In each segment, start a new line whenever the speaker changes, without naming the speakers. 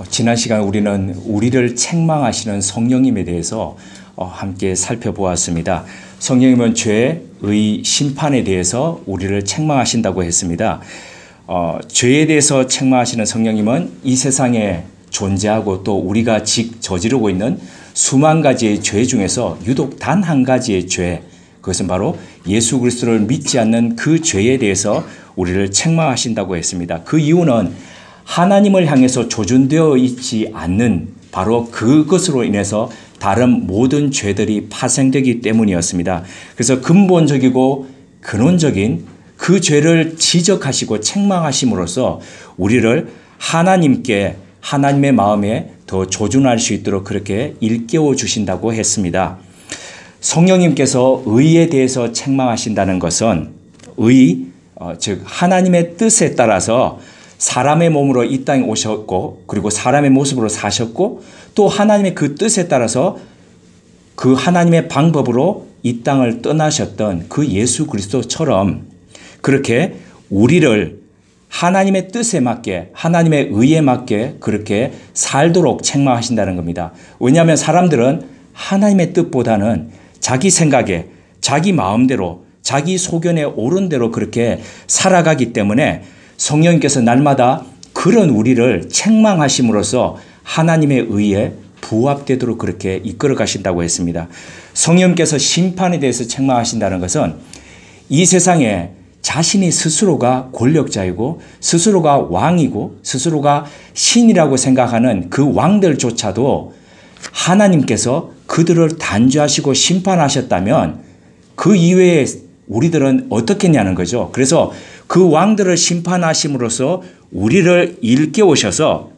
지난 시간 우리는 우리를 책망하시는 성령님에 대해서 함께 살펴보았습니다. 성령님은 죄의 심판에 대해서 우리를 책망하신다고 했습니다. 죄에 대해서 책망하시는 성령님은 이 세상에 존재하고 또 우리가 저지르고 있는 수만 가지의 죄 중에서 유독 단 한 가지의 죄, 그것은 바로 예수 그리스도를 믿지 않는 그 죄에 대해서 우리를 책망하신다고 했습니다. 그 이유는 하나님을 향해서 조준되어 있지 않는 바로 그것으로 인해서 다른 모든 죄들이 파생되기 때문이었습니다. 그래서 근본적이고 근원적인 그 죄를 지적하시고 책망하심으로써 우리를 하나님께 하나님의 마음에 더 조준할 수 있도록 그렇게 일깨워 주신다고 했습니다. 성령님께서 의에 대해서 책망하신다는 것은 즉 하나님의 뜻에 따라서 사람의 몸으로 이 땅에 오셨고 그리고 사람의 모습으로 사셨고 또 하나님의 그 뜻에 따라서 그 하나님의 방법으로 이 땅을 떠나셨던 그 예수 그리스도처럼 그렇게 우리를 하나님의 뜻에 맞게 하나님의 의에 맞게 그렇게 살도록 책망하신다는 겁니다. 왜냐하면 사람들은 하나님의 뜻보다는 자기 생각에 자기 마음대로 자기 소견에 옳은 대로 그렇게 살아가기 때문에 성령님께서 날마다 그런 우리를 책망하심으로써 하나님의 의에 부합되도록 그렇게 이끌어 가신다고 했습니다. 성령님께서 심판에 대해서 책망하신다는 것은 이 세상에 자신이 스스로가 권력자이고 스스로가 왕이고 스스로가 신이라고 생각하는 그 왕들조차도 하나님께서 그들을 단죄하시고 심판하셨다면 그 이외에 우리들은 어떻겠냐는 거죠. 그래서 그 왕들을 심판하심으로써 우리를 일깨우셔서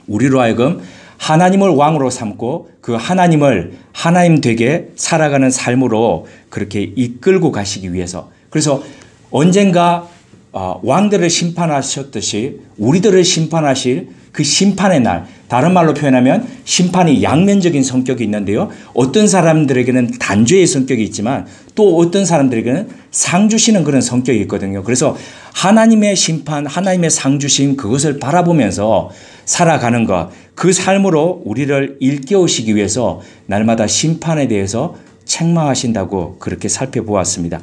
우리로 하여금 하나님을 왕으로 삼고 그 하나님을 하나님 되게 살아가는 삶으로 그렇게 이끌고 가시기 위해서 그래서 언젠가 왕들을 심판하셨듯이 우리들을 심판하실 그 심판의 날 다른 말로 표현하면 심판이 양면적인 성격이 있는데요. 어떤 사람들에게는 단죄의 성격이 있지만 또 어떤 사람들에게는 상 주시는 그런 성격이 있거든요. 그래서 하나님의 심판, 하나님의 상 주심 그것을 바라보면서 살아가는 것, 그 삶으로 우리를 일깨우시기 위해서 날마다 심판에 대해서 책망하신다고 그렇게 살펴보았습니다.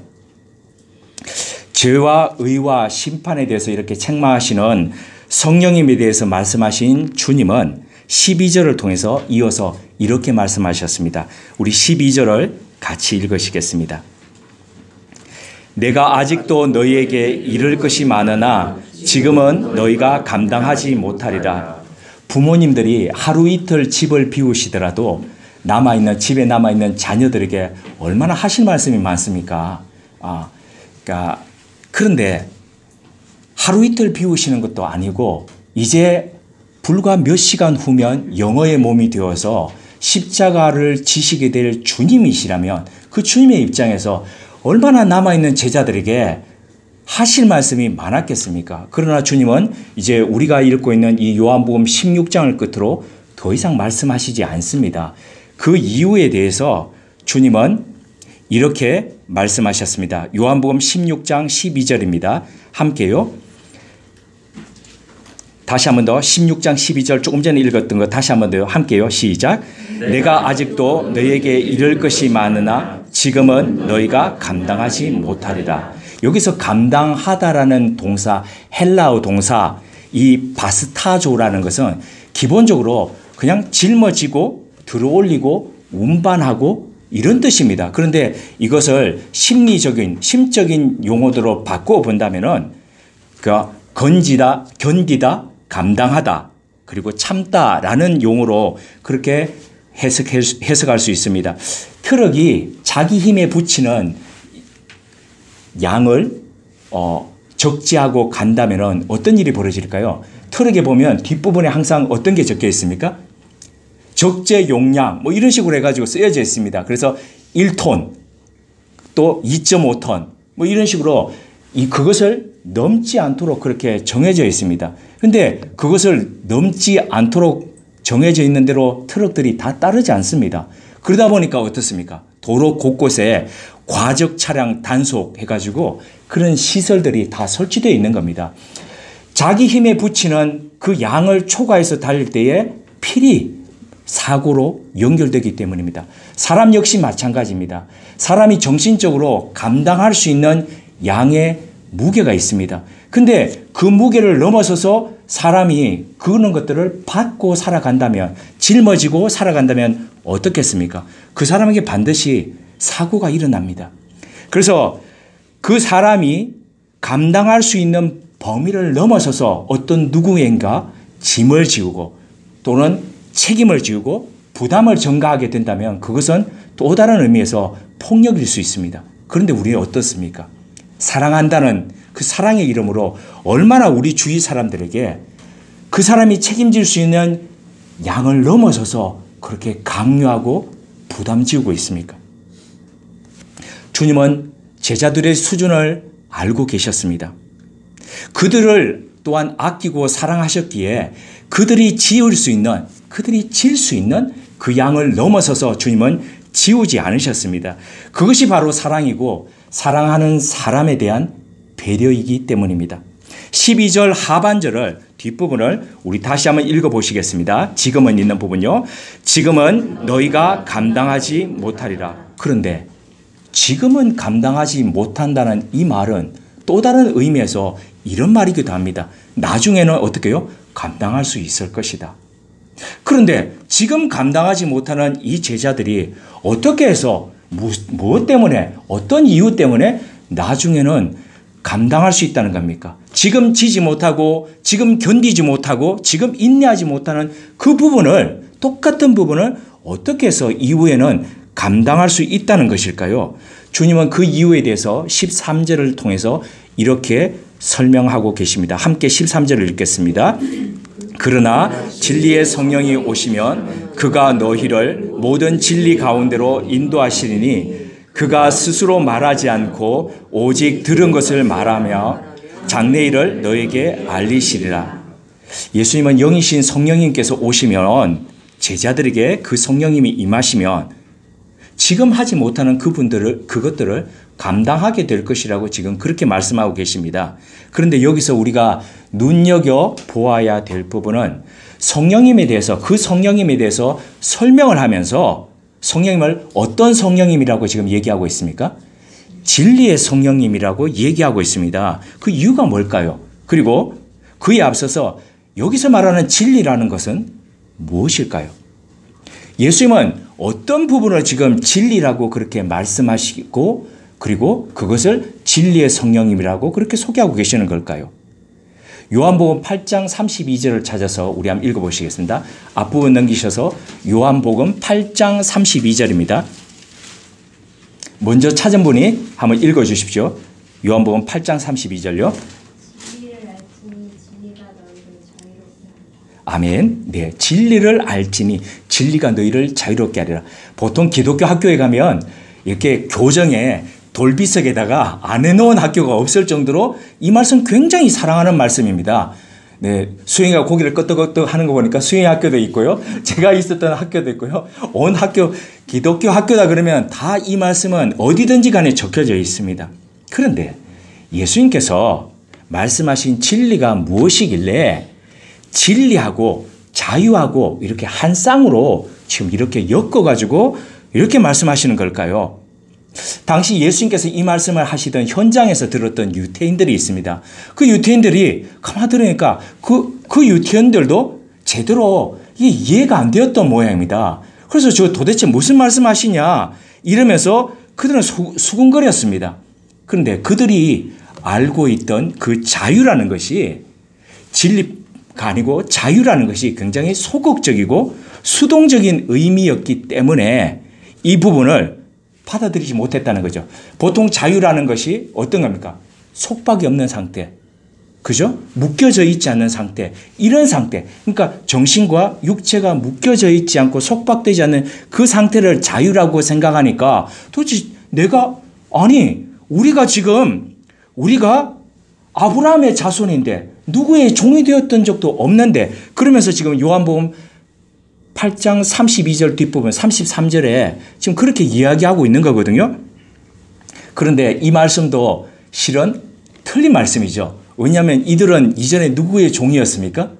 죄와 의와 심판에 대해서 이렇게 책망하시는 성령님에 대해서 말씀하신 주님은 12절을 통해서 이어서 이렇게 말씀하셨습니다. 우리 12절을 같이 읽으시겠습니다. 내가 아직도 너희에게 이를 것이 많으나 지금은 너희가 감당하지 못하리라. 부모님들이 하루 이틀 집을 비우시더라도 집에 남아있는 자녀들에게 얼마나 하실 말씀이 많습니까? 그런데 하루 이틀 비우시는 것도 아니고 이제 불과 몇 시간 후면 영어의 몸이 되어서 십자가를 지시게 될 주님이시라면 그 주님의 입장에서 얼마나 남아있는 제자들에게 하실 말씀이 많았겠습니까? 그러나 주님은 이제 우리가 읽고 있는 이 요한복음 16장을 끝으로 더 이상 말씀하시지 않습니다. 그 이유에 대해서 주님은 이렇게 말씀하셨습니다. 요한복음 16장 12절입니다. 함께요. 다시 한 번 더 16장 12절 조금 전에 읽었던 거 다시 한 번 더요. 함께요. 시작. 내가 아직도 너희에게 이를 것이 많으나 지금은 너희가 감당하지 못하리라. 여기서 감당하다라는 동사, 헬라어 동사, 이 바스타조라는 것은 기본적으로 그냥 짊어지고 들어올리고 운반하고 이런 뜻입니다. 그런데 이것을 심적인 용어로 바꾸어 본다면은 건지다, 견디다, 감당하다, 그리고 참다라는 용어로 그렇게 해석할 수 있습니다. 트럭이 자기 힘에 붙이는 양을 적재하고 간다면은 어떤 일이 벌어질까요? 트럭에 보면 뒷부분에 항상 어떤 게 적혀 있습니까? 적재 용량 이런 식으로 해가지고 쓰여져 있습니다. 그래서 1톤 또 2.5톤 이런 식으로 그것을 넘지 않도록 그렇게 정해져 있습니다. 그런데 그것을 넘지 않도록 정해져 있는 대로 트럭들이 다 따르지 않습니다. 그러다 보니까 어떻습니까? 도로 곳곳에 과적 차량 단속 해가지고 그런 시설들이 다 설치되어 있는 겁니다. 자기 힘에 부치는 그 양을 초과해서 달릴 때에 필히 사고로 연결되기 때문입니다. 사람 역시 마찬가지입니다. 사람이 정신적으로 감당할 수 있는 양의 무게가 있습니다. 근데 그 무게를 넘어서서 사람이 그런 것들을 받고 살아간다면, 짊어지고 살아간다면 어떻겠습니까? 그 사람에게 반드시 사고가 일어납니다. 그래서 그 사람이 감당할 수 있는 범위를 넘어서서 어떤 누구인가 짐을 지우고 또는 책임을 지우고 부담을 전가하게 된다면 그것은 또 다른 의미에서 폭력일 수 있습니다. 그런데 우리는 어떻습니까? 사랑한다는 그 사랑의 이름으로 얼마나 우리 주위 사람들에게 그 사람이 책임질 수 있는 양을 넘어서서 그렇게 강요하고 부담 지우고 있습니까? 주님은 제자들의 수준을 알고 계셨습니다. 그들을 또한 아끼고 사랑하셨기에 그들이 질 수 있는 그 양을 넘어서서 주님은 지우지 않으셨습니다. 그것이 바로 사랑이고 사랑하는 사람에 대한 배려이기 때문입니다. 12절 하반절을 뒷부분을 우리 다시 한번 읽어보시겠습니다. 지금은 있는 부분요. 지금은 너희가 감당하지 못하리라. 그런데 지금은 감당하지 못한다는 이 말은 또 다른 의미에서 이런 말이기도 합니다. 나중에는 어떻게 해요? 감당할 수 있을 것이다. 그런데 지금 감당하지 못하는 이 제자들이 어떻게 해서 무엇 때문에 어떤 이유 때문에 나중에는 감당할 수 있다는 겁니까? 지금 지지 못하고 지금 견디지 못하고 지금 인내하지 못하는 그 부분을 똑같은 부분을 어떻게 해서 이후에는 감당할 수 있다는 것일까요? 주님은 그 이유에 대해서 13절을 통해서 이렇게 설명하고 계십니다. 함께 13절을 읽겠습니다. 그러나 진리의 성령이 오시면 그가 너희를 모든 진리 가운데로 인도하시리니 그가 스스로 말하지 않고 오직 들은 것을 말하며 장래일을 너에게 알리시리라. 예수님은 영이신 성령님께서 오시면 제자들에게 그 성령님이 임하시면 지금 하지 못하는 그것들을 감당하게 될 것이라고 지금 그렇게 말씀하고 계십니다. 그런데 여기서 우리가 눈여겨 보아야 될 부분은 성령님에 대해서 그 성령님에 대해서 설명을 하면서 성령님을 어떤 성령님이라고 지금 얘기하고 있습니까? 진리의 성령님이라고 얘기하고 있습니다. 그 이유가 뭘까요? 그리고 그에 앞서서 여기서 말하는 진리라는 것은 무엇일까요? 예수님은 어떤 부분을 지금 진리라고 그렇게 말씀하시고 그리고 그것을 진리의 성령님이라고 그렇게 소개하고 계시는 걸까요? 요한복음 8장 32절을 찾아서 우리 한번 읽어보시겠습니다. 앞부분 넘기셔서 요한복음 8장 32절입니다. 먼저 찾은 분이 한번 읽어주십시오. 요한복음 8장 32절요. 아멘. 네, 진리를 알지니 진리가 너희를 자유롭게 하리라. 보통 기독교 학교에 가면 이렇게 교정에 돌비석에다가 안 해놓은 학교가 없을 정도로 이 말씀 굉장히 사랑하는 말씀입니다. 네, 수영이가 고기를 끄덕끄덕 하는 거 보니까 수영이 학교도 있고요. 제가 있었던 학교도 있고요. 온 학교, 기독교 학교다 그러면 다 이 말씀은 어디든지 간에 적혀져 있습니다. 그런데 예수님께서 말씀하신 진리가 무엇이길래 진리하고 자유하고 이렇게 한 쌍으로 지금 이렇게 엮어가지고 이렇게 말씀하시는 걸까요? 당시 예수님께서 이 말씀을 하시던 현장에서 들었던 유태인들이 있습니다. 그 유태인들이 가만히 들으니까 그 유태인들도 제대로 이해가 안 되었던 모양입니다. 그래서 저 도대체 무슨 말씀하시냐 이러면서 그들은 수군거렸습니다. 그런데 그들이 알고 있던 그 자유라는 것이 진리가 아니고 자유라는 것이 굉장히 소극적이고 수동적인 의미였기 때문에 이 부분을 받아들이지 못했다는 거죠. 보통 자유라는 것이 어떤 겁니까? 속박이 없는 상태. 그죠? 묶여져 있지 않는 상태. 이런 상태. 그러니까 정신과 육체가 묶여져 있지 않고 속박되지 않는 그 상태를 자유라고 생각하니까 도대체 우리가 아브라함의 자손인데 누구의 종이 되었던 적도 없는데 그러면서 지금 요한복음 8장 32절 뒷부분 33절에 지금 그렇게 이야기하고 있는 거거든요. 그런데 이 말씀도 실은 틀린 말씀이죠. 왜냐하면 이들은 이전에 누구의 종이었습니까?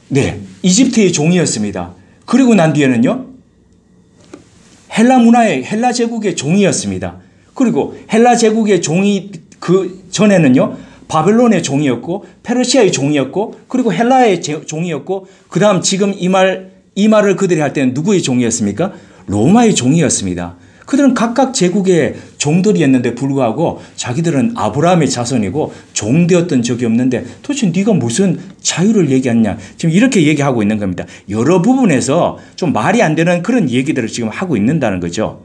네, 이집트의 종이었습니다. 그리고 난 뒤에는요, 헬라 문화의, 헬라 제국의 종이었습니다. 그리고 헬라 제국의 종이 그 전에는요, 바벨론의 종이었고, 페르시아의 종이었고, 그리고 헬라의 종이었고, 그 다음 지금 이 말을 그들이 할 때는 누구의 종이었습니까? 로마의 종이었습니다. 그들은 각각 제국의 종들이었는데 불구하고 자기들은 아브라함의 자손이고 종되었던 적이 없는데 도대체 네가 무슨 자유를 얘기하냐. 지금 이렇게 얘기하고 있는 겁니다. 여러 부분에서 좀 말이 안 되는 그런 얘기들을 지금 하고 있는다는 거죠.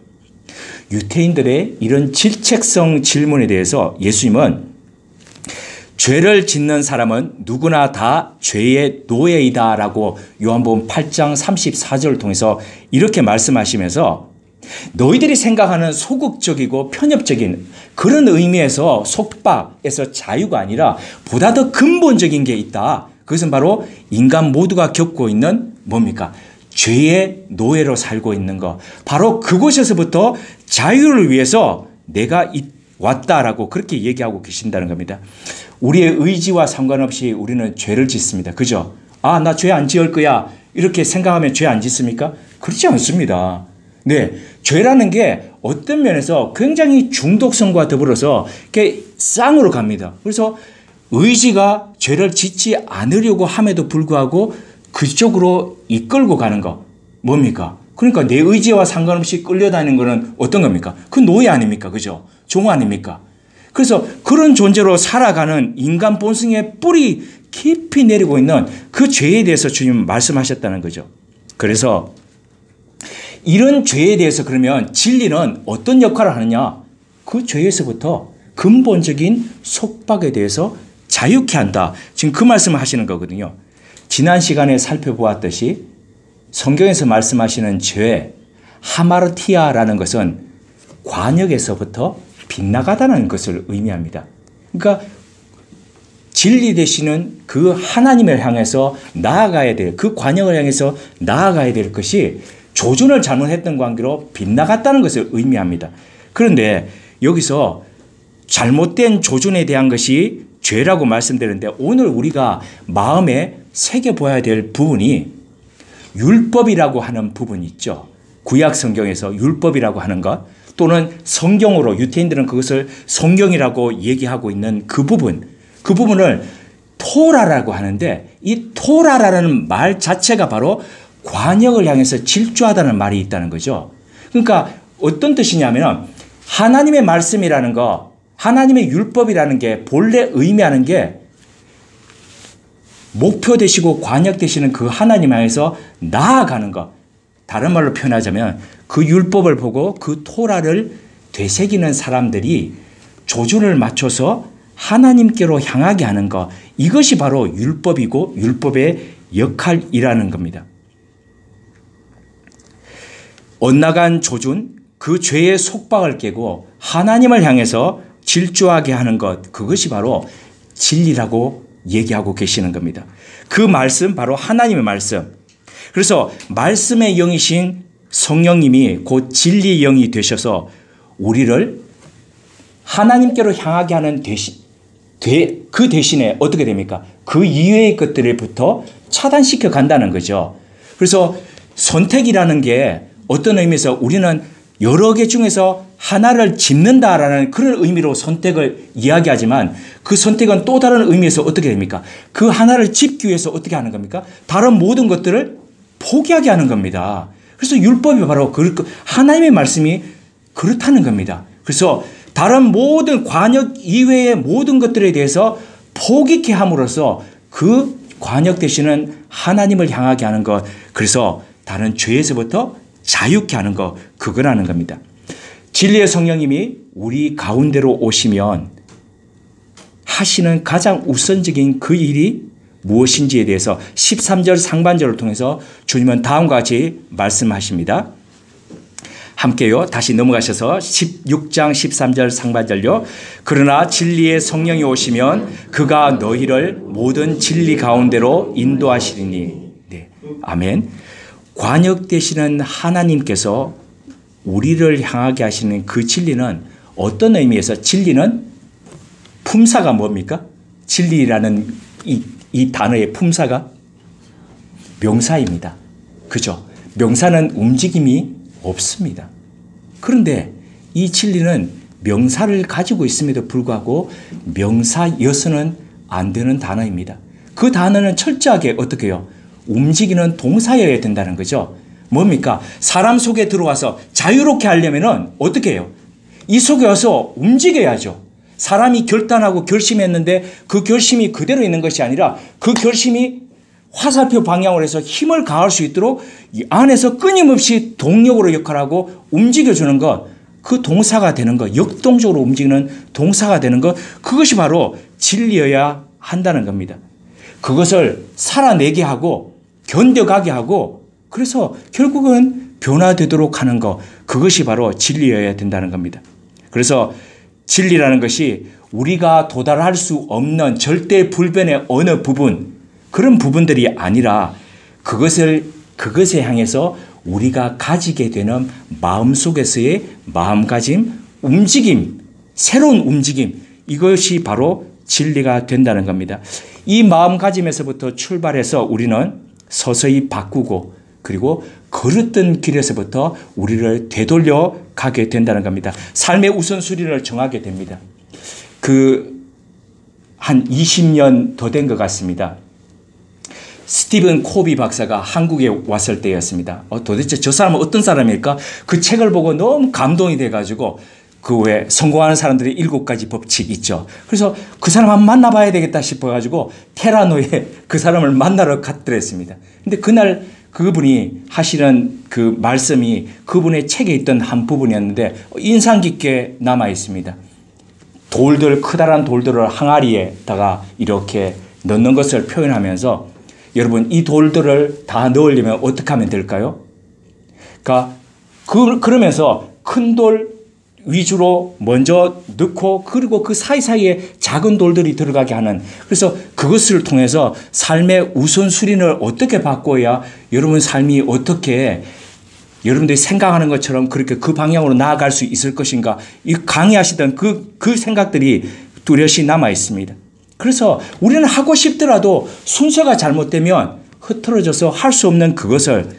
유태인들의 이런 질책성 질문에 대해서 예수님은 죄를 짓는 사람은 누구나 다 죄의 노예이다라고 요한복음 8장 34절을 통해서 이렇게 말씀하시면서 너희들이 생각하는 소극적이고 편협적인 그런 의미에서 속박에서 자유가 아니라 보다 더 근본적인 게 있다. 그것은 바로 인간 모두가 겪고 있는 뭡니까? 죄의 노예로 살고 있는 것. 바로 그곳에서부터 자유를 위해서 내가 왔다라고 그렇게 얘기하고 계신다는 겁니다. 우리의 의지와 상관없이 우리는 죄를 짓습니다. 그죠? 아, 나 죄 안 지을 거야. 이렇게 생각하면 죄 안 짓습니까? 그렇지 않습니다. 네, 죄라는 게 어떤 면에서 굉장히 중독성과 더불어서 이렇게 쌍으로 갑니다. 그래서 의지가 죄를 짓지 않으려고 함에도 불구하고 그쪽으로 이끌고 가는 거 뭡니까? 그러니까 내 의지와 상관없이 끌려다니는 거는 어떤 겁니까? 그 노예 아닙니까? 그죠? 종 아닙니까? 그래서 그런 존재로 살아가는 인간 본성의 뿌리 깊이 내리고 있는 그 죄에 대해서 주님 말씀하셨다는 거죠. 그래서 이런 죄에 대해서 그러면 진리는 어떤 역할을 하느냐? 그 죄에서부터 근본적인 속박에 대해서 자유케 한다. 지금 그 말씀을 하시는 거거든요. 지난 시간에 살펴보았듯이 성경에서 말씀하시는 죄, 하마르티아라는 것은 관역에서부터 빗나가다는 것을 의미합니다. 그러니까 진리 되시는 그 하나님을 향해서 나아가야 될, 그 관역을 향해서 나아가야 될 것이 조준을 잘못했던 관계로 빗나갔다는 것을 의미합니다. 그런데 여기서 잘못된 조준에 대한 것이 죄라고 말씀드렸는데 오늘 우리가 마음에 새겨봐야 될 부분이 율법이라고 하는 부분이 있죠. 구약 성경에서 율법이라고 하는 것 또는 성경으로 유태인들은 그것을 성경이라고 얘기하고 있는 그 부분을 토라라고 하는데 이 토라라는 말 자체가 바로 관역을 향해서 질주하다는 말이 있다는 거죠. 그러니까 어떤 뜻이냐면 하나님의 말씀이라는 거, 하나님의 율법이라는 게 본래 의미하는 게 목표 되시고 관역 되시는 그 하나님 향해서 나아가는 것. 다른 말로 표현하자면 그 율법을 보고 그 토라를 되새기는 사람들이 조준을 맞춰서 하나님께로 향하게 하는 것. 이것이 바로 율법이고 율법의 역할이라는 겁니다. 엇나간 조준, 그 죄의 속박을 깨고 하나님을 향해서 질주하게 하는 것, 그것이 바로 진리라고 얘기하고 계시는 겁니다. 그 말씀, 바로 하나님의 말씀. 그래서 말씀의 영이신 성령님이 곧 진리의 영이 되셔서 우리를 하나님께로 향하게 하는 그 대신에 어떻게 됩니까? 그 이외의 것들부터 차단시켜 간다는 거죠. 그래서 선택이라는 게 어떤 의미에서 우리는 여러 개 중에서 하나를 짚는다라는 그런 의미로 선택을 이야기하지만 그 선택은 또 다른 의미에서 어떻게 됩니까? 그 하나를 짚기 위해서 어떻게 하는 겁니까? 다른 모든 것들을 포기하게 하는 겁니다. 그래서 율법이 바로 하나님의 말씀이 그렇다는 겁니다. 그래서 다른 모든 관역 이외의 모든 것들에 대해서 포기케 함으로써 그 관역 되시는 하나님을 향하게 하는 것, 그래서 다른 죄에서부터 자유케 하는 것, 그거라는 겁니다. 진리의 성령님이 우리 가운데로 오시면 하시는 가장 우선적인 그 일이 무엇인지에 대해서 13절 상반절을 통해서 주님은 다음과 같이 말씀하십니다. 함께요. 다시 넘어가셔서 16장 13절 상반절요. 그러나 진리의 성령이 오시면 그가 너희를 모든 진리 가운데로 인도하시리니. 네. 아멘. 관역 되시는 하나님께서 우리를 향하게 하시는 그 진리는 어떤 의미에서 진리는 품사가 뭡니까? 진리라는 이 단어의 품사가 명사입니다. 그죠? 명사는 움직임이 없습니다. 그런데 이 진리는 명사를 가지고 있음에도 불구하고 명사여서는 안 되는 단어입니다. 그 단어는 철저하게 어떻게 해요? 움직이는 동사여야 된다는 거죠. 뭡니까? 사람 속에 들어와서 자유롭게 하려면 어떻게 해요? 이 속에 와서 움직여야죠. 사람이 결단하고 결심했는데 그 결심이 그대로 있는 것이 아니라 그 결심이 화살표 방향으로 해서 힘을 가할 수 있도록 이 안에서 끊임없이 동력으로 역할하고 움직여주는 것, 그 동사가 되는 것, 역동적으로 움직이는 동사가 되는 것, 그것이 바로 진리여야 한다는 겁니다. 그것을 살아내게 하고 견뎌가게 하고 그래서 결국은 변화되도록 하는 것, 그것이 바로 진리여야 된다는 겁니다. 그래서 진리라는 것이 우리가 도달할 수 없는 절대 불변의 어느 부분, 그런 부분들이 아니라 그것에 향해서 우리가 가지게 되는 마음속에서의 마음가짐, 움직임, 새로운 움직임, 이것이 바로 진리가 된다는 겁니다. 이 마음가짐에서부터 출발해서 우리는 서서히 바꾸고 그리고 걸었던 길에서부터 우리를 되돌려 가게 된다는 겁니다. 삶의 우선순위를 정하게 됩니다. 한 20년 더 된 것 같습니다. 스티븐 코비 박사가 한국에 왔을 때였습니다. 도대체 저 사람은 어떤 사람일까? 그 책을 보고 너무 감동이 돼가지고 그 외에 성공하는 사람들의 7가지 법칙 있죠. 그래서 그 사람 한번 만나봐야 되겠다 싶어가지고 테라노에 그 사람을 만나러 갔더랬습니다. 근데 그날 그분이 하시는 그 말씀이 그분의 책에 있던 한 부분이었는데 인상 깊게 남아 있습니다. 커다란 돌들을 항아리에다가 이렇게 넣는 것을 표현하면서 여러분 이 돌들을 다 넣으려면 어떻게 하면 될까요? 그러면서 큰 돌 위주로 먼저 넣고 그리고 그 사이사이에 작은 돌들이 들어가게 하는, 그래서 그것을 통해서 삶의 우선순위를 어떻게 바꿔야 여러분 삶이 어떻게 여러분들이 생각하는 것처럼 그렇게 그 방향으로 나아갈 수 있을 것인가, 이 강의하시던 그 생각들이 뚜렷이 남아 있습니다. 그래서 우리는 하고 싶더라도 순서가 잘못되면 흐트러져서 할 수 없는 그것을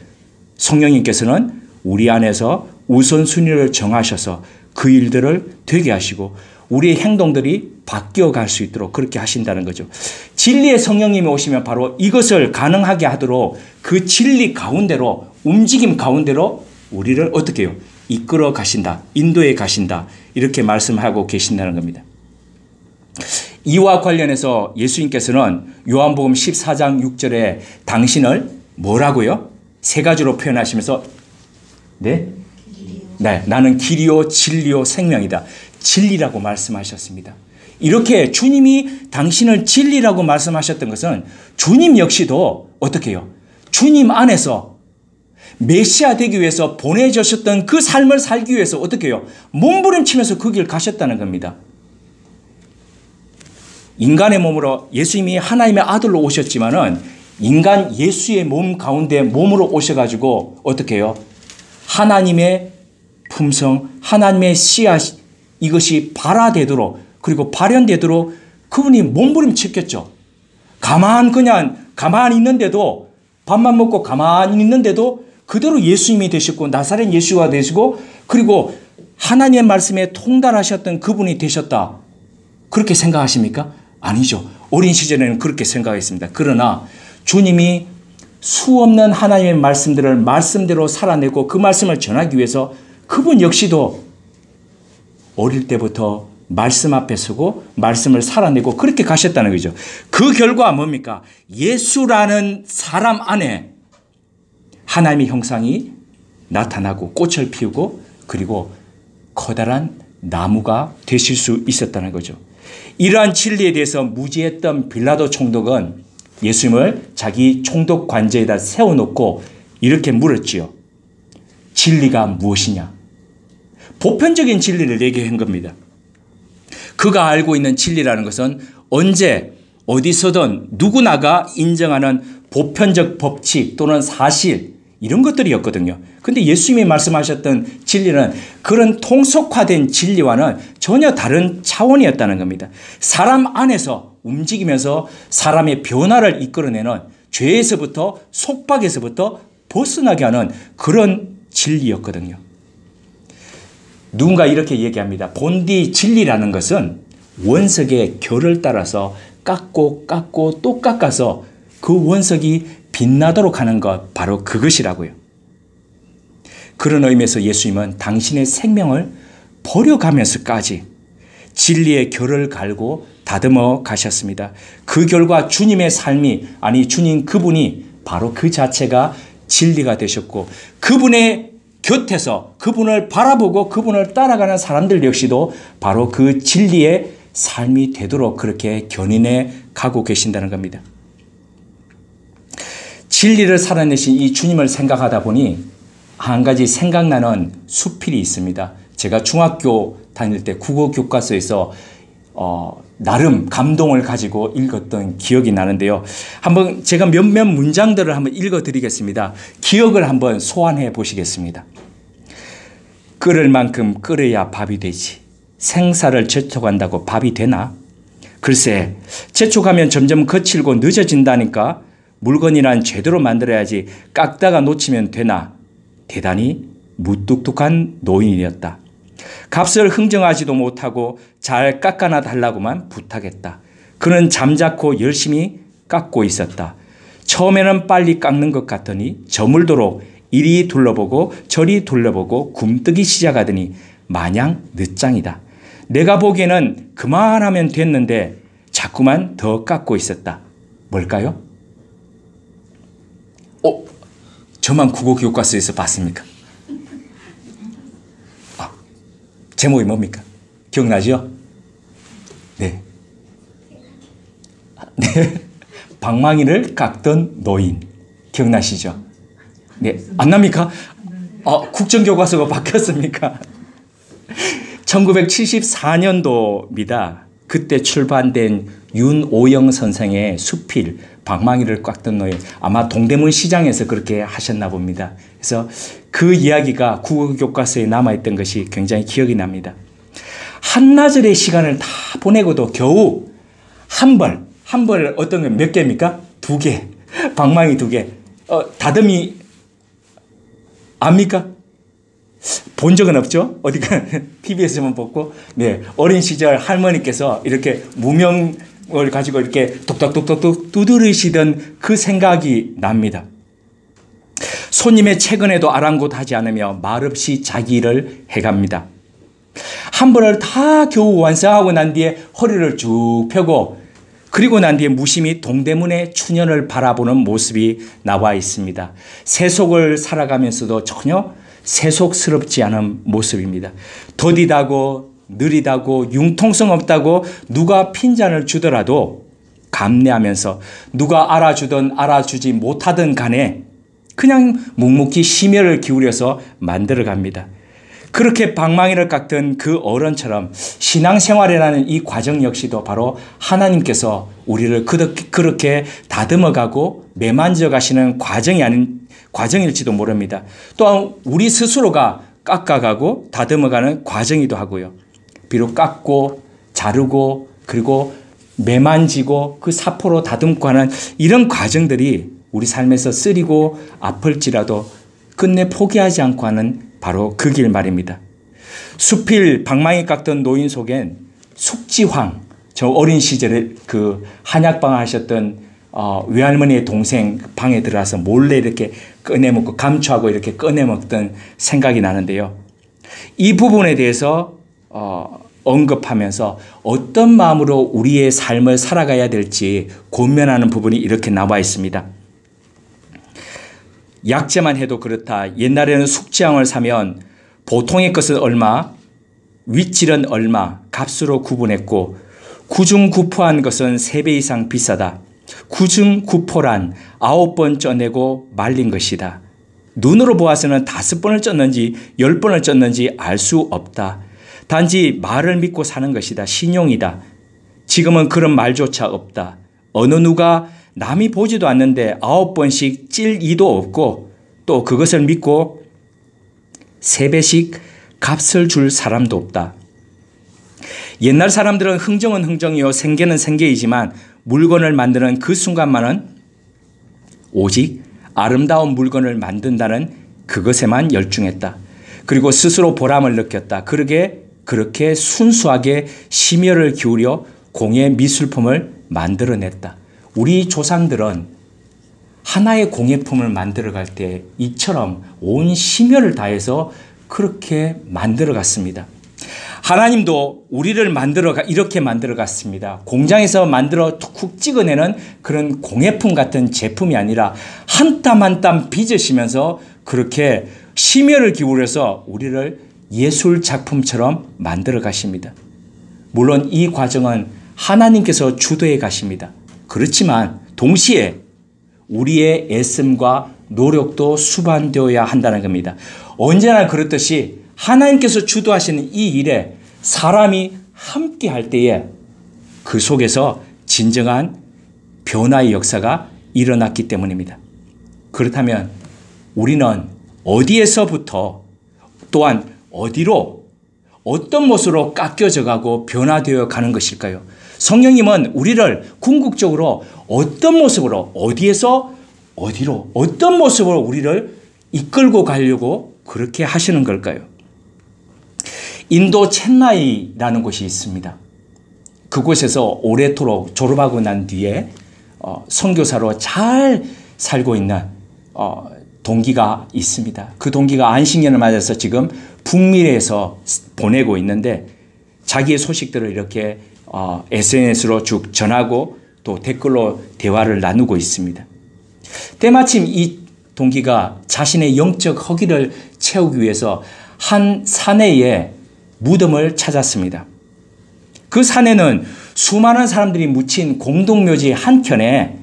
성령님께서는 우리 안에서 우선순위를 정하셔서 그 일들을 되게 하시고 우리의 행동들이 바뀌어갈 수 있도록 그렇게 하신다는 거죠. 진리의 성령님이 오시면 바로 이것을 가능하게 하도록 그 진리 가운데로, 움직임 가운데로 우리를 어떻게 해요? 이끌어 가신다, 인도해 가신다, 이렇게 말씀하고 계신다는 겁니다. 이와 관련해서 예수님께서는 요한복음 14장 6절에 당신을 뭐라고요? 3가지로 표현하시면서 나는 길이요 진리요 생명이다. 진리라고 말씀하셨습니다. 이렇게 주님이 당신을 진리라고 말씀하셨던 것은 주님 역시도 어떻게 해요? 주님 안에서 메시아 되기 위해서 보내주셨던 그 삶을 살기 위해서 어떻게 해요? 몸부림치면서 그 길 가셨다는 겁니다. 인간의 몸으로 예수님이 하나님의 아들로 오셨지만은 인간 예수의 몸 가운데 몸으로 오셔가지고 어떻게 해요? 하나님의 품성, 하나님의 씨앗, 이것이 발화되도록 그리고 발현되도록 그분이 몸부림쳤겠죠. 가만히 있는데도, 밥만 먹고 가만히 있는데도 그대로 예수님이 되셨고 나사렛 예수가 되시고 그리고 하나님의 말씀에 통달하셨던 그분이 되셨다. 그렇게 생각하십니까? 아니죠. 어린 시절에는 그렇게 생각했습니다. 그러나 주님이 수없는 하나님의 말씀들을 말씀대로 살아내고 그 말씀을 전하기 위해서 그분 역시도 어릴 때부터 말씀 앞에 서고 말씀을 살아내고 그렇게 가셨다는 거죠. 그 결과 뭡니까? 예수라는 사람 안에 하나님의 형상이 나타나고 꽃을 피우고 그리고 커다란 나무가 되실 수 있었다는 거죠. 이러한 진리에 대해서 무지했던 빌라도 총독은 예수님을 자기 총독 관저에다 세워놓고 이렇게 물었지요. 진리가 무엇이냐? 보편적인 진리를 얘기한 겁니다. 그가 알고 있는 진리라는 것은 언제 어디서든 누구나가 인정하는 보편적 법칙 또는 사실, 이런 것들이었거든요. 근데 예수님이 말씀하셨던 진리는 그런 통속화된 진리와는 전혀 다른 차원이었다는 겁니다. 사람 안에서 움직이면서 사람의 변화를 이끌어내는 죄에서부터 속박에서부터 벗어나게 하는 그런 진리였거든요. 누군가 이렇게 얘기합니다. 본디 진리라는 것은 원석의 결을 따라서 깎고 또 깎아서 그 원석이 빛나도록 하는 것, 바로 그것이라고요. 그런 의미에서 예수님은 당신의 생명을 버려가면서까지 진리의 결을 갈고 다듬어 가셨습니다. 그 결과 주님의 삶이, 아니 주님 그분이 바로 그 자체가 진리가 되셨고, 그분의 곁에서 그분을 바라보고 그분을 따라가는 사람들 역시도 바로 그 진리의 삶이 되도록 그렇게 견인해 가고 계신다는 겁니다. 진리를 살아내신 이 주님을 생각하다 보니 한 가지 생각나는 수필이 있습니다. 제가 중학교 다닐 때 국어 교과서에서 나름 감동을 가지고 읽었던 기억이 나는데요. 한번 제가 몇몇 문장들을 한번 읽어드리겠습니다. 기억을 한번 소환해 보시겠습니다. 끓을 만큼 끓여야 밥이 되지. 생사를 재촉한다고 밥이 되나? 글쎄, 재촉하면 점점 거칠고 늦어진다니까. 물건이란 제대로 만들어야지 깎다가 놓치면 되나? 대단히 무뚝뚝한 노인이었다. 값을 흥정하지도 못하고 잘 깎아나 달라고만 부탁했다. 그는 잠자코 열심히 깎고 있었다. 처음에는 빨리 깎는 것 같더니 저물도록 이리 둘러보고 저리 둘러보고 굼뜨기 시작하더니 마냥 늦장이다. 내가 보기에는 그만하면 됐는데 자꾸만 더 깎고 있었다. 뭘까요? 저만 국어 교과서에서 봤습니까? 제목이 뭡니까? 기억나죠? 네. 네. 방망이를 깎던 노인. 기억나시죠? 네. 안 납니까? 국정교과서가 바뀌었습니까? 1974년도입니다. 그때 출판된 윤오영 선생의 수필, 방망이를 깎던 노인, 아마 동대문 시장에서 그렇게 하셨나 봅니다. 그래서 그 이야기가 국어교과서에 남아있던 것이 굉장히 기억이 납니다. 한나절의 시간을 다 보내고도 겨우 한 벌 어떤 건 몇 개입니까? 2개, 방망이 2개. 다듬이 압니까? 본 적은 없죠? 어디가 TV에서만 보고, 네, 어린 시절 할머니께서 이렇게 무명을 가지고 이렇게 톡톡톡톡 두드리시던 그 생각이 납니다. 손님의 채근에도 아랑곳하지 않으며 말없이 자기 일을 해갑니다. 한 벌을 다 겨우 완성하고 난 뒤에 허리를 쭉 펴고, 그리고 난 뒤에 무심히 동대문의 춘현을 바라보는 모습이 나와 있습니다. 세속을 살아가면서도 전혀 세속스럽지 않은 모습입니다. 더디다고 느리다고 융통성 없다고 누가 핀잔을 주더라도 감내하면서 누가 알아주든 알아주지 못하든 간에 그냥 묵묵히 심혈을 기울여서 만들어갑니다. 그렇게 방망이를 깎던 그 어른처럼 신앙생활이라는 이 과정 역시도 바로 하나님께서 우리를 그렇게 다듬어가고 매만져 가시는 과정이 아닌 과정일지도 모릅니다. 또한 우리 스스로가 깎아가고 다듬어가는 과정이기도 하고요. 비록 깎고 자르고 그리고 매만지고 그 사포로 다듬고 하는 이런 과정들이 우리 삶에서 쓰리고 아플지라도 끝내 포기하지 않고 하는 바로 그 길 말입니다. 수필 방망이 깎던 노인 속엔 숙지황, 저 어린 시절에 그 한약방 하셨던 외할머니의 동생 방에 들어와서 몰래 이렇게 꺼내먹고 감추하고 이렇게 꺼내먹던 생각이 나는데요. 이 부분에 대해서 언급하면서 어떤 마음으로 우리의 삶을 살아가야 될지 고민하는 부분이 이렇게 나와 있습니다. 약재만 해도 그렇다. 옛날에는 숙지황을 사면 보통의 것은 얼마, 윗질은 얼마 값으로 구분했고 구중구포한 것은 3배 이상 비싸다. 구중구포란 9번 쪄내고 말린 것이다. 눈으로 보아서는 5번을 쪘는지 10번을 쪘는지 알 수 없다. 단지 말을 믿고 사는 것이다. 신용이다. 지금은 그런 말조차 없다. 어느 누가 남이 보지도 않는데 9번씩 찔 이도 없고 또 그것을 믿고 3배씩 값을 줄 사람도 없다. 옛날 사람들은 흥정은 흥정이요 생계는 생계이지만 물건을 만드는 그 순간만은 오직 아름다운 물건을 만든다는 그것에만 열중했다. 그리고 스스로 보람을 느꼈다. 그렇게 순수하게 심혈을 기울여 공예 미술품을 만들어냈다. 우리 조상들은 하나의 공예품을 만들어갈 때 이처럼 온 심혈을 다해서 그렇게 만들어갔습니다. 하나님도 우리를 이렇게 만들어갔습니다. 공장에서 만들어 툭 찍어내는 그런 공예품 같은 제품이 아니라 한 땀 한 땀 빚으시면서 그렇게 심혈을 기울여서 우리를 예술 작품처럼 만들어 가십니다. 물론 이 과정은 하나님께서 주도해 가십니다. 그렇지만 동시에 우리의 애씀과 노력도 수반되어야 한다는 겁니다. 언제나 그렇듯이 하나님께서 주도하시는 이 일에 사람이 함께 할 때에 그 속에서 진정한 변화의 역사가 일어났기 때문입니다. 그렇다면 우리는 어디에서부터 또한 어디로 어떤 모습으로 깎여져 가고 변화되어 가는 것일까요? 성령님은 우리를 궁극적으로 어떤 모습으로 어디에서 어디로 어떤 모습으로 우리를 이끌고 가려고 그렇게 하시는 걸까요? 인도 첸나이라는 곳이 있습니다. 그곳에서 오래도록 졸업하고 난 뒤에 선교사로 잘 살고 있는 동기가 있습니다. 그 동기가 안식년을 맞아서 지금 북미에서 보내고 있는데 자기의 소식들을 이렇게 SNS로 쭉 전하고 또 댓글로 대화를 나누고 있습니다. 때마침 이 동기가 자신의 영적 허기를 채우기 위해서 한 산에에 무덤을 찾았습니다. 그 산에는 수많은 사람들이 묻힌 공동묘지 한켠에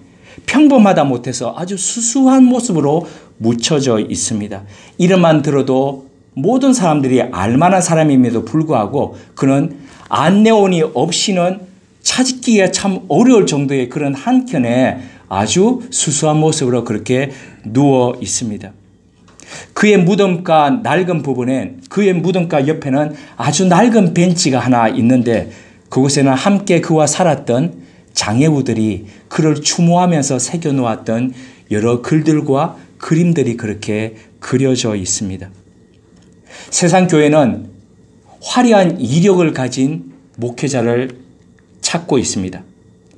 평범하다 못해서 아주 수수한 모습으로 묻혀져 있습니다. 이름만 들어도 모든 사람들이 알만한 사람임에도 불구하고 그는 안내원이 없이는 찾기가 참 어려울 정도의 그런 한켠에 아주 수수한 모습으로 그렇게 누워 있습니다. 그의 무덤가 낡은 부분에 그의 무덤가 옆에는 아주 낡은 벤치가 하나 있는데 그곳에는 함께 그와 살았던 장애우들이 그를 추모하면서 새겨놓았던 여러 글들과 그림들이 그렇게 그려져 있습니다. 세상 교회는 화려한 이력을 가진 목회자를 찾고 있습니다.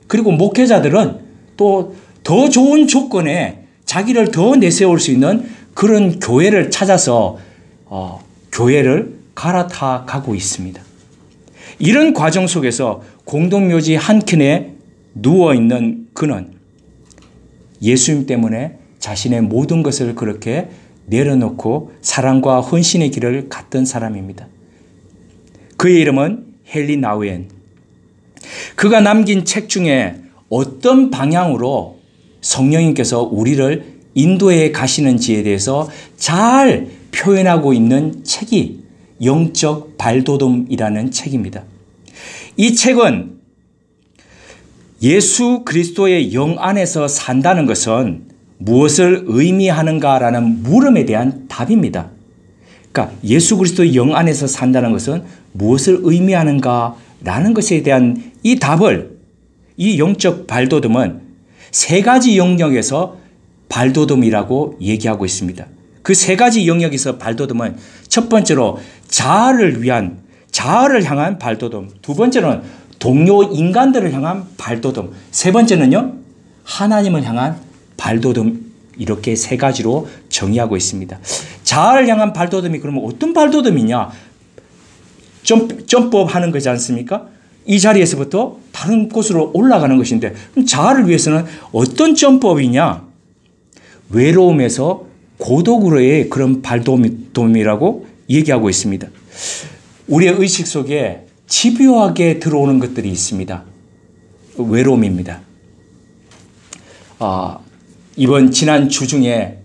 그리고 목회자들은 또 더 좋은 조건에 자기를 더 내세울 수 있는 그런 교회를 찾아서 교회를 갈아타 가고 있습니다. 이런 과정 속에서 공동묘지 한켠에 누워있는 그는 예수님 때문에 자신의 모든 것을 그렇게 내려놓고 사랑과 헌신의 길을 갔던 사람입니다. 그의 이름은 헨리 나우엔. 그가 남긴 책 중에 어떤 방향으로 성령님께서 우리를 인도해 가시는지에 대해서 잘 표현하고 있는 책이 영적 발돋움이라는 책입니다. 이 책은 예수 그리스도의 영 안에서 산다는 것은 무엇을 의미하는가라는 물음에 대한 답입니다. 그러니까 예수 그리스도의 영 안에서 산다는 것은 무엇을 의미하는가라는 것에 대한 이 답을 이 영적 발돋움은 3가지 영역에서 발돋움이라고 얘기하고 있습니다. 그 3가지 영역에서 발돋움은 첫 번째로 자아를 향한 발돋움, 두 번째는 동료 인간들을 향한 발돋움, 세 번째는요 하나님을 향한 발돋움, 이렇게 3가지로 정의하고 있습니다. 자아를 향한 발돋움이 그러면 어떤 발돋움이냐? 점프업 하는 거지 않습니까? 이 자리에서부터 다른 곳으로 올라가는 것인데 그럼 자아를 위해서는 어떤 점프업이냐? 외로움에서 고독으로의 그런 발돋움이라고 얘기하고 있습니다. 우리의 의식 속에 집요하게 들어오는 것들이 있습니다. 외로움입니다. 이번 지난 주 중에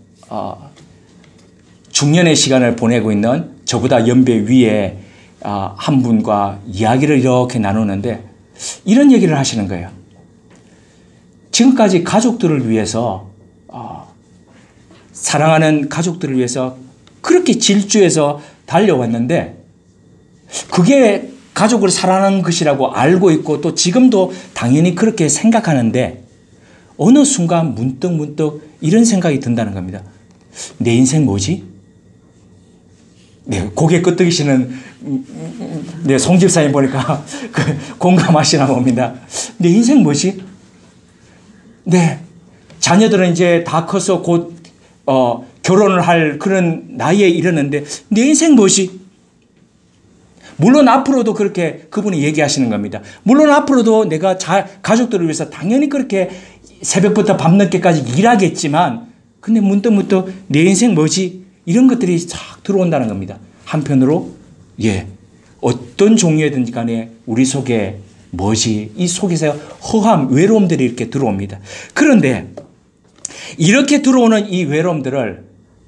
중년의 시간을 보내고 있는 저보다 연배 위에 한 분과 이야기를 이렇게 나누는데 이런 얘기를 하시는 거예요. 지금까지 가족들을 위해서 사랑하는 가족들을 위해서 그렇게 질주해서 달려왔는데 그게 가족을 사랑하는 것이라고 알고 있고 또 지금도 당연히 그렇게 생각하는데 어느 순간 문득 이런 생각이 든다는 겁니다. 내 인생 뭐지? 네, 고개 끄덕이시는 네, 송 집사님 보니까 공감하시나 봅니다. 내 인생 뭐지? 네, 자녀들은 이제 다 커서 곧 결혼을 할 그런 나이에 이르는데 내 인생 뭐지? 물론 앞으로도 그렇게 그분이 얘기하시는 겁니다. 물론 앞으로도 내가 가족들을 위해서 당연히 그렇게 새벽부터 밤늦게까지 일하겠지만 근데 문득 내 인생 뭐지? 이런 것들이 싹 들어온다는 겁니다. 한편으로 어떤 종류이든지 간에 우리 속에 뭐지? 이 속에서 허함, 외로움들이 이렇게 들어옵니다. 그런데 이렇게 들어오는 이 외로움들을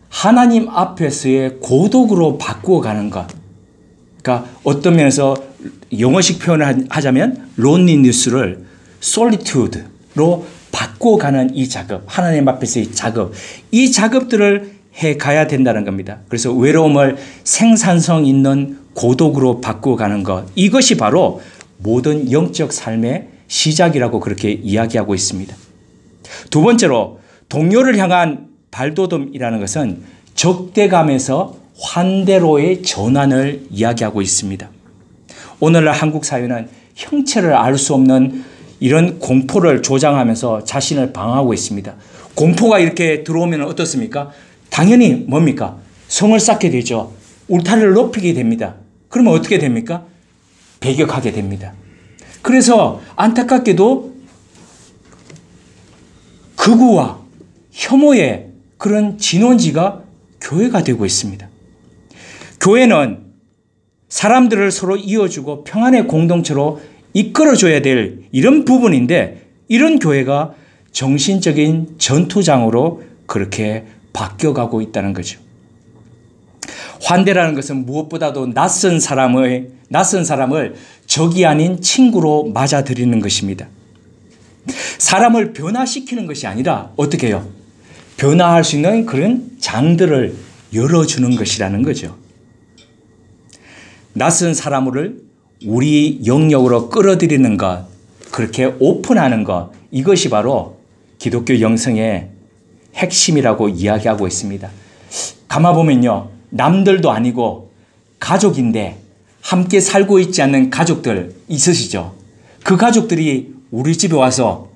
하나님 앞에서의 고독으로 바꾸어 가는 것. 그러니까 어떤 면에서 영어식 표현을 하자면 loneliness를 solitude로 바꿔가는 이 작업, 하나님 앞에서의 작업, 이 작업들을 해 가야 된다는 겁니다. 그래서 외로움을 생산성 있는 고독으로 바꿔가는 것, 이것이 바로 모든 영적 삶의 시작이라고 그렇게 이야기하고 있습니다. 두 번째로 동료를 향한 발돋움이라는 것은 적대감에서 환대로의 전환을 이야기하고 있습니다. 오늘날 한국 사회는 형체를 알 수 없는 이런 공포를 조장하면서 자신을 방어하고 있습니다. 공포가 이렇게 들어오면 어떻습니까? 당연히 뭡니까? 성을 쌓게 되죠. 울타리를 높이게 됩니다. 그러면 어떻게 됩니까? 배격하게 됩니다. 그래서 안타깝게도 극우와 혐오의 그런 진원지가 교회가 되고 있습니다. 교회는 사람들을 서로 이어주고 평안의 공동체로 이끌어줘야 될 이런 부분인데 이런 교회가 정신적인 전투장으로 그렇게 바뀌어가고 있다는 거죠. 환대라는 것은 무엇보다도 낯선 사람을 적이 아닌 친구로 맞아들이는 것입니다. 사람을 변화시키는 것이 아니라 어떻게 해요? 변화할 수 있는 그런 장들을 열어주는 것이라는 거죠. 낯선 사람을 우리 영역으로 끌어들이는 것, 그렇게 오픈하는 것, 이것이 바로 기독교 영성의 핵심이라고 이야기하고 있습니다. 가만보면요, 남들도 아니고 가족인데 함께 살고 있지 않는 가족들 있으시죠? 그 가족들이 우리 집에 와서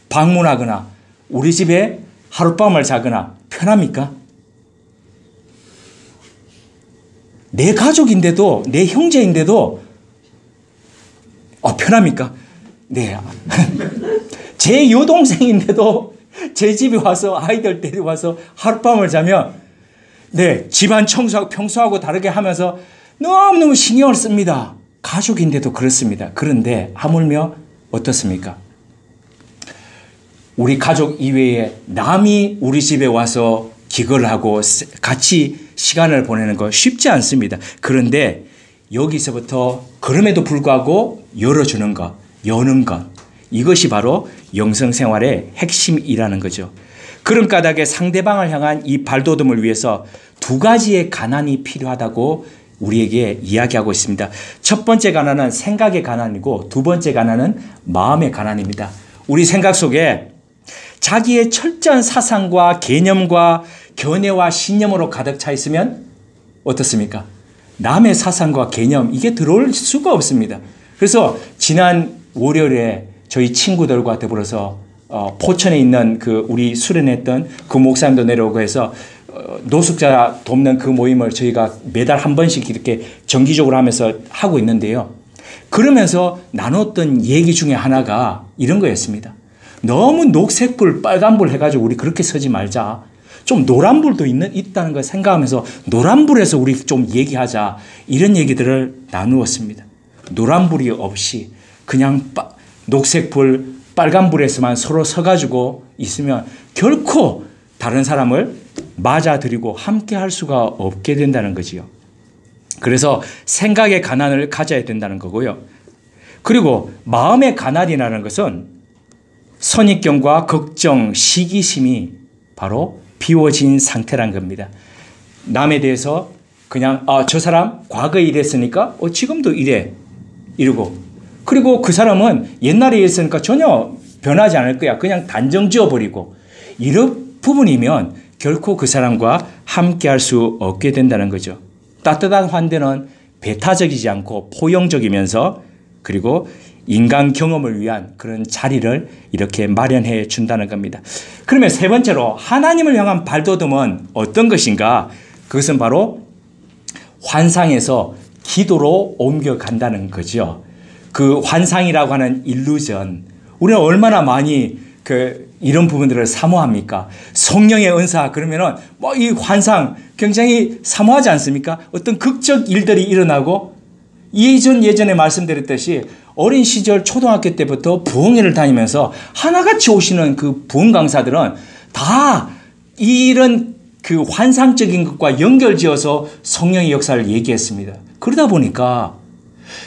방문하거나 우리 집에 하룻밤을 자거나 편합니까? 내 가족인데도, 내 형제인데도 편합니까? 네. 제 여동생인데도 제 집에 와서 아이들 데려와서 하룻밤을 자면 집안 청소하고 평소하고 다르게 하면서 너무너무 신경을 씁니다. 가족인데도 그렇습니다. 그런데 하물며 어떻습니까? 우리 가족 이외에 남이 우리 집에 와서 기거를 하고 같이 시간을 보내는 거 쉽지 않습니다. 그런데 여기서부터 그럼에도 불구하고 열어주는 것, 여는 것, 이것이 바로 영성생활의 핵심이라는 거죠. 그런 까닭에 상대방을 향한 이 발돋움을 위해서 두 가지의 가난이 필요하다고 우리에게 이야기하고 있습니다. 첫 번째 가난은 생각의 가난이고 두 번째 가난은 마음의 가난입니다. 우리 생각 속에 자기의 철저한 사상과 개념과 견해와 신념으로 가득 차 있으면 어떻습니까? 남의 사상과 개념, 이게 들어올 수가 없습니다. 그래서 지난 월요일에 저희 친구들과 더불어서 포천에 있는 우리 수련했던 그 목사님도 내려오고 해서 노숙자 돕는 그 모임을 저희가 매달 한 번씩 이렇게 정기적으로 하면서 하고 있는데요. 그러면서 나눴던 얘기 중에 하나가 이런 거였습니다. 너무 녹색불, 빨간불 해가지고 우리 그렇게 서지 말자. 좀 노란불도 있다는 걸 생각하면서 노란불에서 우리 좀 얘기하자. 이런 얘기들을 나누었습니다. 노란불이 없이 그냥 녹색불, 빨간불에서만 서로 서가지고 있으면 결코 다른 사람을 맞아들이고 함께 할 수가 없게 된다는 거지요. 그래서 생각의 가난을 가져야 된다는 거고요. 그리고 마음의 가난이라는 것은 선입견과 걱정, 시기심이 바로 비워진 상태란 겁니다. 남에 대해서 그냥 저 사람 과거에 이랬으니까 지금도 이래 이러고, 그리고 그 사람은 옛날에 이랬으니까 전혀 변하지 않을 거야. 그냥 단정 지어버리고, 이런 부분이면 결코 그 사람과 함께할 수 없게 된다는 거죠. 따뜻한 환대는 배타적이지 않고 포용적이면서, 그리고 인간 경험을 위한 그런 자리를 이렇게 마련해 준다는 겁니다. 그러면 세 번째로 하나님을 향한 발돋움은 어떤 것인가? 그것은 바로 환상에서 기도로 옮겨간다는 거죠. 그 환상이라고 하는 일루전, 우리는 얼마나 많이 이런 부분들을 사모합니까? 성령의 은사 그러면은 이 환상 굉장히 사모하지 않습니까? 어떤 극적 일들이 일어나고, 예전에 말씀드렸듯이 어린 시절 초등학교 때부터 부흥회를 다니면서 하나같이 오시는 그 부흥 강사들은 다 이런 그 환상적인 것과 연결지어서 성령의 역사를 얘기했습니다. 그러다 보니까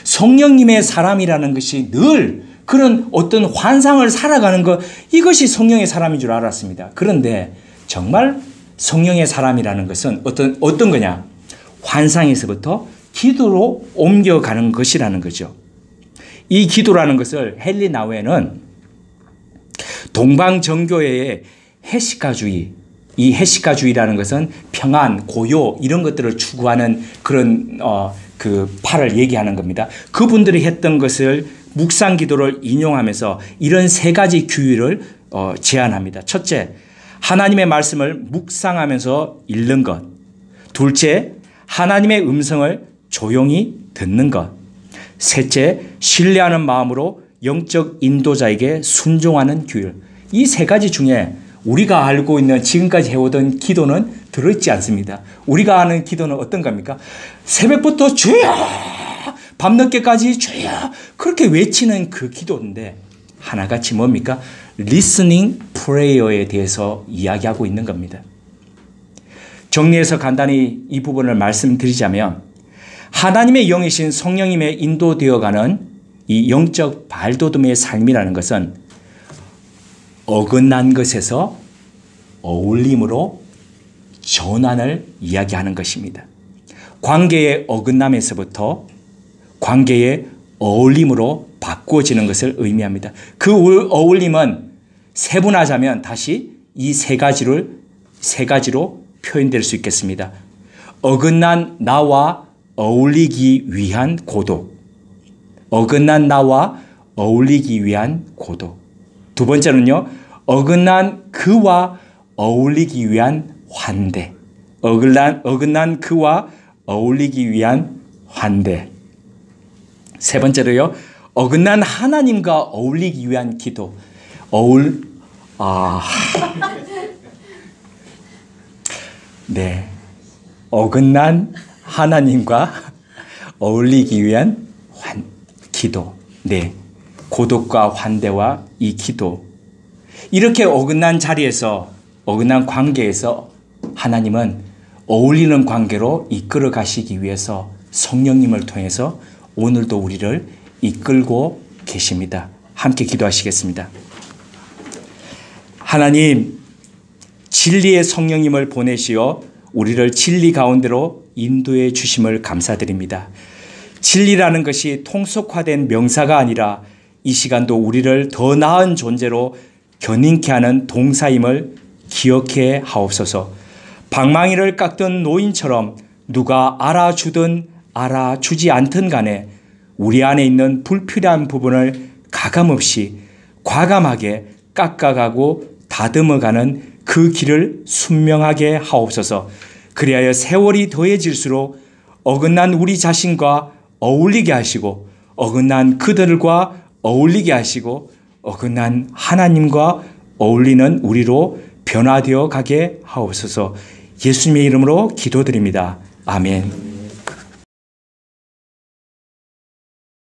성령님의 사람이라는 것이 늘 그런 어떤 환상을 살아가는 것, 이것이 성령의 사람인 줄 알았습니다. 그런데 정말 성령의 사람이라는 것은 어떤 거냐? 환상에서부터 기도로 옮겨가는 것이라는 거죠. 이 기도라는 것을 헬리나우에는 동방정교회의 해시가주의, 이 해시가주의라는 것은 평안, 고요 이런 것들을 추구하는 그런 그 파를 얘기하는 겁니다. 그분들이 했던 것을 묵상 기도를 인용하면서 이런 세 가지 규율을 제안합니다. 첫째, 하나님의 말씀을 묵상하면서 읽는 것. 둘째, 하나님의 음성을 조용히 듣는 것. 셋째, 신뢰하는 마음으로 영적 인도자에게 순종하는 규율. 이 세 가지 중에 우리가 알고 있는 지금까지 해오던 기도는 들어있지 않습니다. 우리가 아는 기도는 어떤 겁니까? 새벽부터 주여, 밤늦게까지 주여, 그렇게 외치는 그 기도인데 하나같이 뭡니까? 리스닝 프레이어에 대해서 이야기하고 있는 겁니다. 정리해서 간단히 이 부분을 말씀드리자면, 하나님의 영이신 성령님의 인도되어가는 이 영적 발돋움의 삶이라는 것은 어긋난 것에서 어울림으로 전환을 이야기하는 것입니다. 관계의 어긋남에서부터 관계의 어울림으로 바꾸어지는 것을 의미합니다. 그 어울림은 세분하자면 다시 이 세 가지로 표현될 수 있겠습니다. 어긋난 나와 어울리기 위한 고독. 어긋난 나와 어울리기 위한 고독. 두 번째는요, 어긋난 그와 어울리기 위한 환대. 어긋난 그와 어울리기 위한 환대. 세 번째로요, 어긋난 하나님과 어울리기 위한 기도. 네. 어긋난 하나님과 어울리기 위한 기도. 네. 고독과 환대와 이 기도. 이렇게 어긋난 자리에서, 어긋난 관계에서 하나님은 어울리는 관계로 이끌어 가시기 위해서 성령님을 통해서 오늘도 우리를 이끌고 계십니다. 함께 기도하시겠습니다. 하나님, 진리의 성령님을 보내시어 우리를 진리 가운데로 인도해 주심을 감사드립니다. 진리라는 것이 통속화된 명사가 아니라 이 시간도 우리를 더 나은 존재로 견인케 하는 동사임을 기억해 하옵소서. 방망이를 깎던 노인처럼 누가 알아주든 알아주지 않든 간에 우리 안에 있는 불필요한 부분을 가감없이 과감하게 깎아가고 다듬어가는 그 길을 순명하게 하옵소서. 그리하여 세월이 더해질수록 어긋난 우리 자신과 어울리게 하시고, 어긋난 그들과 어울리게 하시고, 어긋난 하나님과 어울리는 우리로 변화되어 가게 하옵소서. 예수님의 이름으로 기도드립니다. 아멘.